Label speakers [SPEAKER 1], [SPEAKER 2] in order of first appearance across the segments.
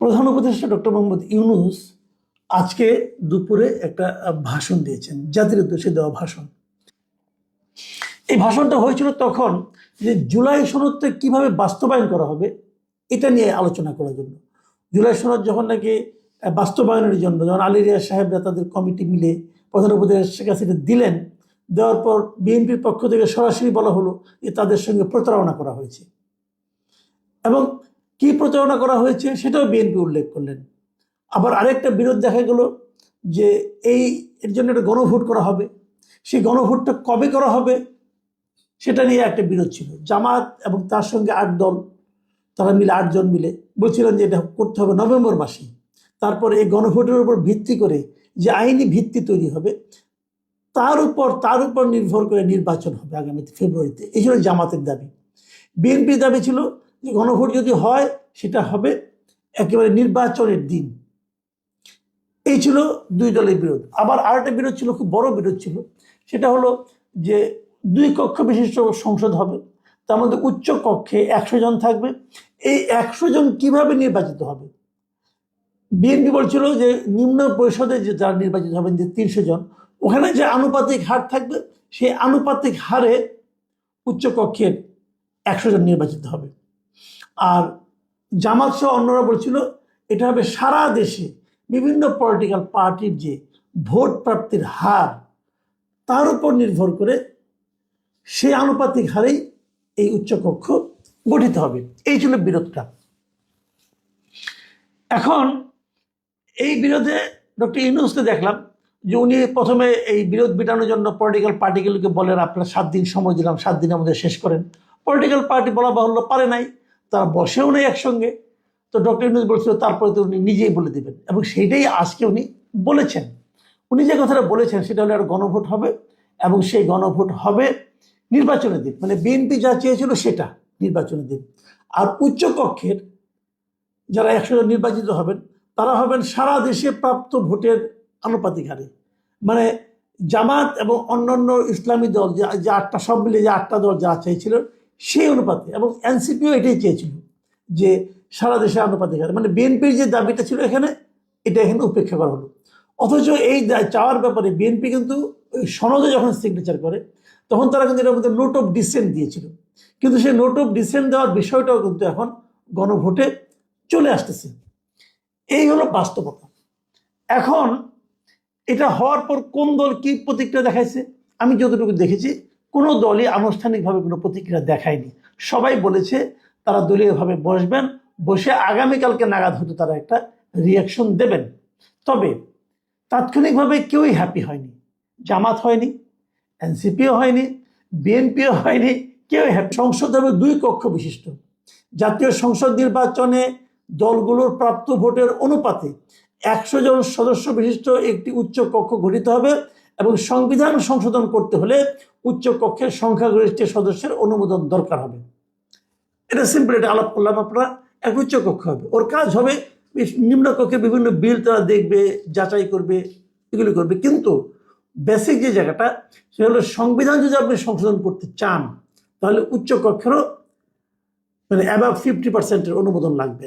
[SPEAKER 1] প্রধান উপদেষ্টা ডক্টর মোহাম্মদ ইউনূস আজকে দুপুরে একটা ভাষণ দিয়েছেন, জাতির উদ্দেশ্যে দেওয়া ভাষণ। এই ভাষণটা হয়েছিল তখন যে জুলাই সনদটা কিভাবে বাস্তবায়ন করা হবে এটা নিয়ে আলোচনা করার জন্য। জুলাই সনদ যখন নাকি বাস্তবায়নের জন্য যখন আলী রিয়াজ সাহেবরা তাদের কমিটি মিলে প্রধান উপদেষ্টার কাছে এটা দিলেন, দেওয়ার পর বিএনপির পক্ষ থেকে সরাসরি বলা হলো যে তাদের সঙ্গে প্রতারণা করা হয়েছে, এবং কি প্রতারণা করা হয়েছে সেটাও বিএনপি উল্লেখ করলেন। আবার আরেকটা বিরোধ দেখা গেল যে এর জন্য একটা গণভোট করা হবে, সেই গণভোটটা কবে করা হবে সেটা নিয়ে একটা বিরোধ ছিল। জামাত এবং তার সঙ্গে 8 দল, তারা মিলে 8 জন মিলে বলছিলেন যে এটা করতে হবে নভেম্বর মাসে। তারপর এই গণভোটের উপর ভিত্তি করে যে আইনি ভিত্তি তৈরি হবে তার উপর নির্ভর করে নির্বাচন হবে আগামী ফেব্রুয়ারিতে। এই ছিল জামাতের দাবি। বিএনপির দাবি ছিল যে গণভোট যদি হয় সেটা হবে একেবারে নির্বাচনের দিন। এই ছিল দুই দলের বিরোধ। আবার আরেকটা বিরোধ ছিল, খুব বড় বিরোধ ছিল, সেটা হলো যে 2 কক্ষ বিশিষ্ট সংসদ হবে, তার মধ্যে উচ্চ কক্ষে 100 জন থাকবে। এই 100 জন কিভাবে নির্বাচিত হবে? বিএনপি বলছিল যে নিম্ন পরিষদে যে যারা নির্বাচিত হবেন, যে 300 জন, ওখানে যে আনুপাতিক হার থাকবে সেই আনুপাতিক হারে উচ্চ কক্ষের 100 জন নির্বাচিত হবে। আর জামাত সহ অন্যরা বলছিল এটা হবে সারা দেশে বিভিন্ন পলিটিক্যাল পার্টির যে ভোট প্রাপ্তির হার তার উপর নির্ভর করে সেই আনুপাতিক হারেই এই উচ্চকক্ষ গঠিত হবে। এই ছিল বিরোধটা। এখন এই বিরোধে ডক্টর ইউনূসকে দেখলাম যে উনি প্রথমে এই বিরোধ মেটানোর জন্য পলিটিক্যাল পার্টিগুলোকে বলেন আপনারা 7 দিন সময় দিলাম, 7 দিনের মধ্যে শেষ করেন। পলিটিক্যাল পার্টি বলা বাহুল্য পারে নাই, তারা বসেও নেই একসঙ্গে। তো ডক্টর ইউনূস বলছিল তারপরে তো উনি নিজেই বলে দেবেন, এবং সেইটাই আজকে উনি বলেছেন। উনি যে কথাটা বলেছেন সেটা হলো একটা গণভোট হবে, এবং সেই গণভোট হবে নির্বাচনের দিন, মানে বিএনপি যা চেয়েছিল সেটা নির্বাচনের দিন। আর উচ্চকক্ষের যারা 100 জন নির্বাচিত হবেন তারা হবেন সারা দেশে প্রাপ্ত ভোটের আনুপাতিক হারে, মানে জামাত এবং অন্যান্য ইসলামী দল যে 8টা, সব মিলে যে 8টা দল যা চেয়েছিল সেই অনুপাতে, এবং এনসিপিও এটাই চেয়েছিল যে সারা দেশে আনুপাতিক হারে, মানে বিএনপির যে দাবিটা ছিল এখানে উপেক্ষা করা হলো। অথচ এই চাওয়ার ব্যাপারে বিএনপি কিন্তু সনদে যখন সিগনেচার করে তখন তারা কিন্তু এটার মধ্যে নোট অফ ডিসেন্ট দিয়েছিল, কিন্তু সেই নোট অফ ডিসেন্ট দেওয়ার বিষয়টাও কিন্তু এখন গণভোটে চলে আসতেছে। এই হলো বাস্তবতা। এখন এটা হওয়ার পর কোন দল কি প্রতিক্রিয়া দেখাইছে, আমি যতটুকু দেখেছি কোনো দলই আনুষ্ঠানিকভাবে কোনো প্রতিক্রিয়া দেখায়নি। সবাই বলেছে তারা দলীয়ভাবে বসবেন, বসে আগামীকালকে নাগাদ হয়তো তারা একটা রিয়াকশন দেবেন। তবে তাৎক্ষণিকভাবে কেউই হ্যাপি হয়নি। জামাত হয়নি, এনসিপিও হয়নি, বিএনপিও হয়নি, কেউ হ্যাপি। সংসদ হবে 2 কক্ষ বিশিষ্ট। জাতীয় সংসদ নির্বাচনে দলগুলোর প্রাপ্ত ভোটের অনুপাতে 100 জন সদস্য বিশিষ্ট একটি উচ্চ কক্ষ গঠিত হবে, এবং সংবিধান সংশোধন করতে হলে উচ্চ কক্ষের সংখ্যাগরিষ্ঠ সদস্যের অনুমোদন দরকার হবে। এটা সিম্পল, এটা আলাপ করলাম। আপনারা এক উচ্চ কক্ষ হবে, ওর কাজ হবে নিম্ন কক্ষে বিভিন্ন বিল তারা দেখবে, যাচাই করবে, এগুলি করবে। কিন্তু বেসিক যে জায়গাটা সেটা হলো সংবিধান যদি আপনি সংশোধন করতে চান তাহলে উচ্চ কক্ষেরও মানে অ্যাবাভ 50% অনুমোদন লাগবে।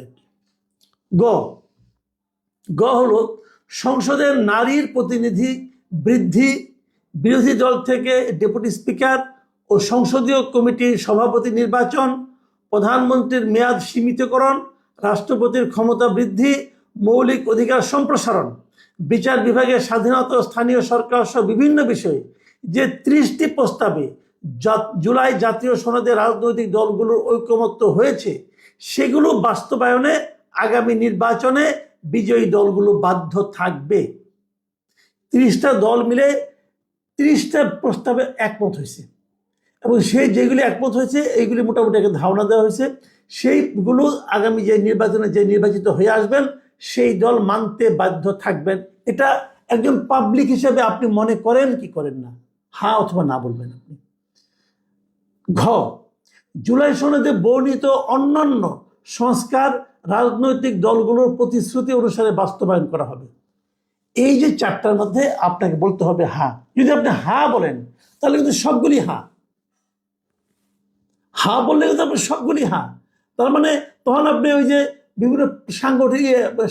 [SPEAKER 1] গ হলো সংসদের নারীর প্রতিনিধি বৃদ্ধি, বিরোধী দল থেকে ডেপুটি স্পিকার ও সংসদীয় কমিটির সভাপতি নির্বাচন, প্রধানমন্ত্রীর মেয়াদ সীমিতকরণ, রাষ্ট্রপতির ক্ষমতা বৃদ্ধি, মৌলিক অধিকার সম্প্রসারণ, বিচার বিভাগের স্বাধীনতা, স্থানীয় সরকার সহ বিভিন্ন বিষয়ে যে 30টি প্রস্তাবে জুলাই জাতীয় সনদে রাজনৈতিক দলগুলোর ঐকমত্য হয়েছে সেগুলো বাস্তবায়নে আগামী নির্বাচনে বিজয়ী দলগুলো বাধ্য থাকবে। 30টা দল মিলে 30টা প্রস্তাবে একমত হয়েছে, এবং সেই যেগুলি একমত হয়েছে এইগুলি মোটামুটি একটা ধারণা দেওয়া হয়েছে সেইগুলো আগামী যে নির্বাচনে যে নির্বাচিত হয়ে আসবেন সেই দল মানতে বাধ্য থাকবেন। এটা একজন পাবলিক হিসেবে আপনি মনে করেন কি করেন না, হ্যাঁ অথবা না বলবেন আপনি। ঘ জুলাই সনদে বর্ণিত অন্যান্য সংস্কার রাজনৈতিক দলগুলোর প্রতিশ্রুতি অনুসারে বাস্তবায়ন করা হবে। এই যে 4টার মধ্যে আপনাকে বলতে হবে হ্যাঁ। যদি আপনি হ্যাঁ বলেন তাহলে কিন্তু সবগুলি হ্যাঁ, হ্যাঁ বললে কিন্তু আপনি সবগুলি হ্যাঁ। তার মানে তখন আপনি ওই যে বিভিন্ন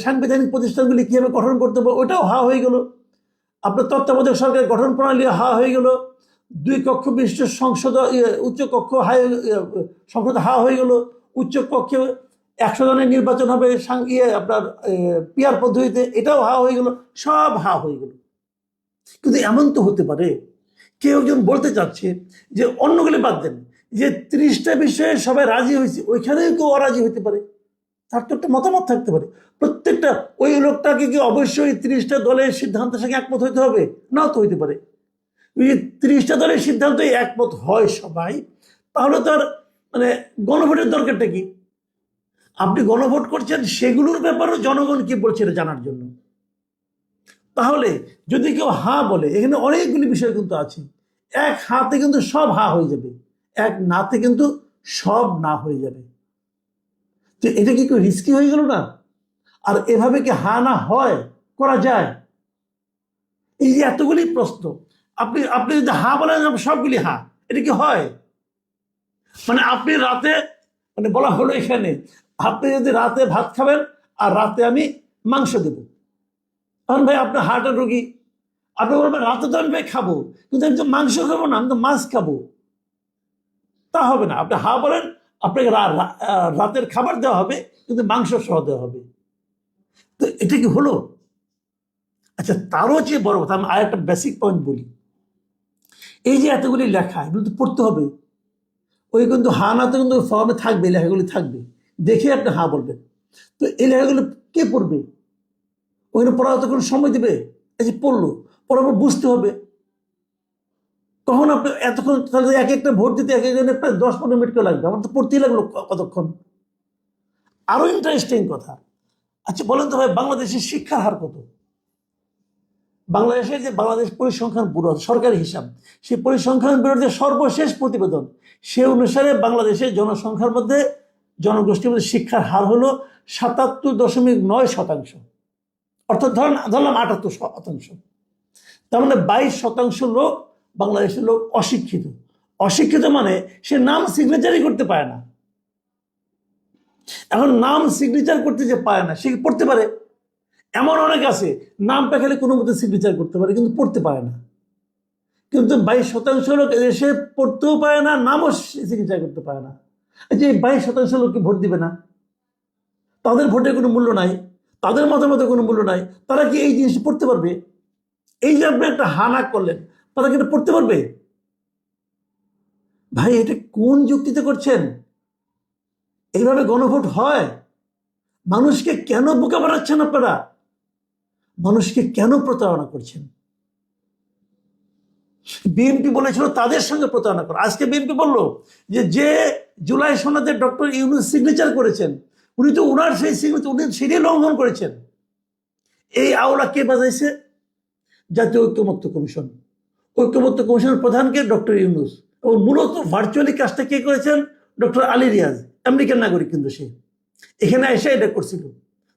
[SPEAKER 1] সাংবিধানিক প্রতিষ্ঠানগুলি কিভাবে গঠন করতে হবে ওটাও হা হয়ে গেল। আপনার তত্ত্বাবধায়ক সরকার গঠন প্রণালী হা হয়ে গেল। 2 কক্ষ বিশিষ্ট সংসদ উচ্চ কক্ষ সংসদ হা হয়ে গেল। উচ্চ কক্ষে 100 জনের নির্বাচন হবে আপনার পিয়ার পদ্ধতিতে, এটাও হা হয়ে গেল। সব হা হয়ে গেল। কিন্তু এমন তো হতে পারে কেউ একজন বলতে চাচ্ছে যে অন্যগুলি বাদ দেন, যে 30টা বিষয়ে সবাই রাজি হয়েছে, ওইখানেও কেউ অরাজি হতে পারে, তার তো একটা মতামত থাকতে পারে। প্রত্যেকটা ওই লোকটাকে কি অবশ্যই 30টা দলের সিদ্ধান্তের সঙ্গে একমত হইতে হবে? নাও তো হইতে পারে। ওই 30টা দলের সিদ্ধান্ত একমত হয় সবাই, তাহলে তার মানে গণভোটের দরকারটা কি? আপনি গণভোট করছেন সেগুলোর ব্যাপারেও জনগণ কি বলছে এটা জানার জন্য। তাহলে যদি কেউ হা বলে, এখানে অনেকগুলি বিষয় কিন্তু আছে। এক হাতে কিন্তু সব হা হয়ে যাবে, এক নাতে কিন্তু সব না হয়ে যাবে। তো এটা কি কেউ রিস্কি হয়ে গেল না? আর এভাবে কি হা না হয় করা যায়? এই যে এতগুলি প্রশ্ন, আপনি আপনি যদি হা বলেন সবগুলি হা, এটা কি হয়? মানে আপনি রাতে, মানে বলা হলো এখানে, আপনি যদি রাতে ভাত খাবেন আর রাতে আমি মাংস দেব, তখন ভাই আপনার হার্টের রোগী, আপনি বলবেন রাতে তো আমি ভাই খাবো, কিন্তু আমি তো মাংস খাবো না, আমি তো মাছ খাবো। তা হবে না। আপনি হা বলেন, আপনাকে রাতের খাবার দেওয়া হবে, কিন্তু মাংস সহ দেওয়া হবে। তো এটা কি হলো? আচ্ছা, তারও চেয়ে বড় কথা, আমি আরেকটা বেসিক পয়েন্ট বলি। এই যে এতগুলি লেখা, এগুলো তো পড়তে হবে। ওই কিন্তু হা না তো কিন্তু ফর্মে থাকবে, লেখাগুলি থাকবে, দেখে আপনি হা বলবেন। তো এই লেখাগুলো কে পড়বে? ওইখানে পড়া তো কোনো সময় দেবে? এই যে পড়লো, পড়ার পর বুঝতে হবে। তখন আপনি এতক্ষণ, তাহলে এক একটা ভোট দিতে এক একজনের প্রায় 10-15 মিনিট করে লাগবে, আমার তো পড়তেই লাগলো কতক্ষণ। আরো ইন্টারেস্টিং কথা, আচ্ছা বলেন তো ভাই, বাংলাদেশের শিক্ষার হার কত? বাংলাদেশের যে বাংলাদেশ পরিসংখ্যান ব্যুরো সরকারি হিসাব, সেই পরিসংখ্যান ব্যুরোর যে সর্বশেষ প্রতিবেদন, সে অনুসারে বাংলাদেশের জনসংখ্যার মধ্যে, জনগোষ্ঠীর মধ্যে শিক্ষার হার হলো 77.9%। অর্থাৎ ধরলাম 78%। তার মানে 22% লোক, বাংলাদেশের লোক অশিক্ষিত। অশিক্ষিত মানে সে নাম সিগনেচারই করতে পারে না। এখন নাম সিগনেচার করতে যে পারে না, সে পড়তে পারে? এমন অনেক আছে, নামটা খেলে কোনো মতে সিগনেচার করতে পারে, কিন্তু পড়তে পারে না। কিন্তু 22% লোক এসে পড়তেও পারে না, নামও সিগনেচার করতে পারে না। যে 22% লোককে ভোট দিবে না, তাদের ভোটের কোনো মূল্য নাই, তাদের মতামতের কোনো মূল্য নাই, তারা কি এই জিনিস পড়তে পারবে? এই যে আপনি একটা হানা করলেন, তারা কি এটা পড়তে পারবে? ভাই, এটা কোন যুক্তিতে করছেন? এইভাবে গণভোট হয়? মানুষকে কেন বোকা বানাচ্ছেন আপনারা? মানুষকে কেন প্রতারণা করছেন? বিএনপি বলেছিল তাদের সঙ্গে প্রতারণা করা, আজকে বিএনপি বলল যে জুলাই সনদে ডক্টর ইউনূস সিগনেচার করেছেন, উনি তো ওনার সেই সিগনেচার, উনি সেটাই লঙ্ঘন করেছেন। এই আওলা কে বাজাইছে? জাতীয় ঐক্যমত্য কমিশন। ঐক্যমত্য কমিশনের প্রধানকে ডক্টর ইউনূস, এবং মূলত ভার্চুয়ালি কাজটা কে করেছেন? ডক্টর আলী রিয়াজ, আমেরিকান নাগরিক, কিন্তু সে এখানে এসে এটা করছিল।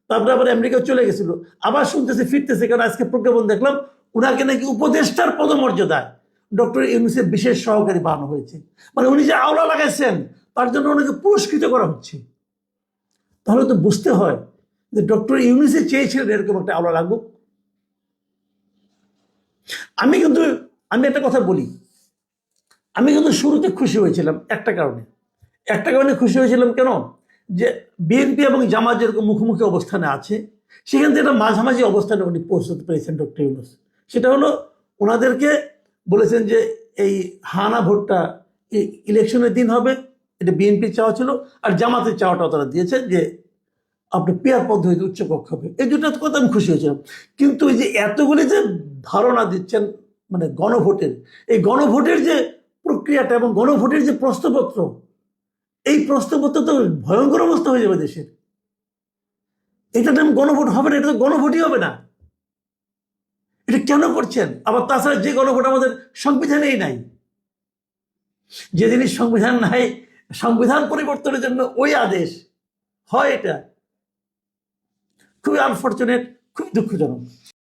[SPEAKER 1] তারপরে আবার আমেরিকা চলে গেছিল, আবার শুনতেছে ফিরতেছে, কারণ আজকে প্রজ্ঞাপন দেখলাম উনাকে নাকি উপদেষ্টার পদমর্যাদায় ডক্টর ইউনূসের বিশেষ সহকারী বানানো হয়েছে। মানে উনি যে আওলা লাগাইছেন তার জন্য ওনাকে পুরস্কৃত করা হচ্ছে। তাহলে তো বুঝতে হয় যে ডক্টর ইউনূসে চেয়েছিলেন এরকম একটা আওলা লাগুক। আমি একটা কথা বলি, আমি কিন্তু শুরুতে খুশি হয়েছিলাম একটা কারণে খুশি হয়েছিলাম। কেন? যে বিএনপি এবং জামাত যেরকম মুখোমুখি অবস্থানে আছে, সেখান থেকে একটা মাঝামাঝি অবস্থানে উনি পৌঁছতে পেরেছেন ডক্টর ইউনূস। সেটা হলো, ওনাদেরকে বলেছেন যে এই হানা ভোটটা ইলেকশনের দিন হবে, এটা বিএনপির চাওয়া ছিল, আর জামাতের চাওয়াটাও তারা দিয়েছে যে আপনি পেয়ার পদ্ধতিতে উচ্চকক্ষ হবে। এই দুটো কথা আমি খুশি হয়েছিলাম। কিন্তু এই যে এতগুলি যে ধারণা দিচ্ছেন মানে গণভোটের, এই গণভোটের যে প্রক্রিয়াটা এবং গণভোটের যে প্রশ্নপত্র, এই প্রশ্নপত্র তো ভয়ঙ্কর অবস্থা হয়ে যাবে দেশের। এটা নাম গণভোট হবে না, এটা তো গণভোটই হবে না। এটা কেন করছেন? আবার তাছাড়া যে গণভোট আমাদের সংবিধানেই নাই। যে জিনিস সংবিধান নাই, সংবিধান পরিবর্তনের জন্য ওই আদেশ হয়, এটা খুবই আনফর্চুনেট, খুব দুঃখজনক।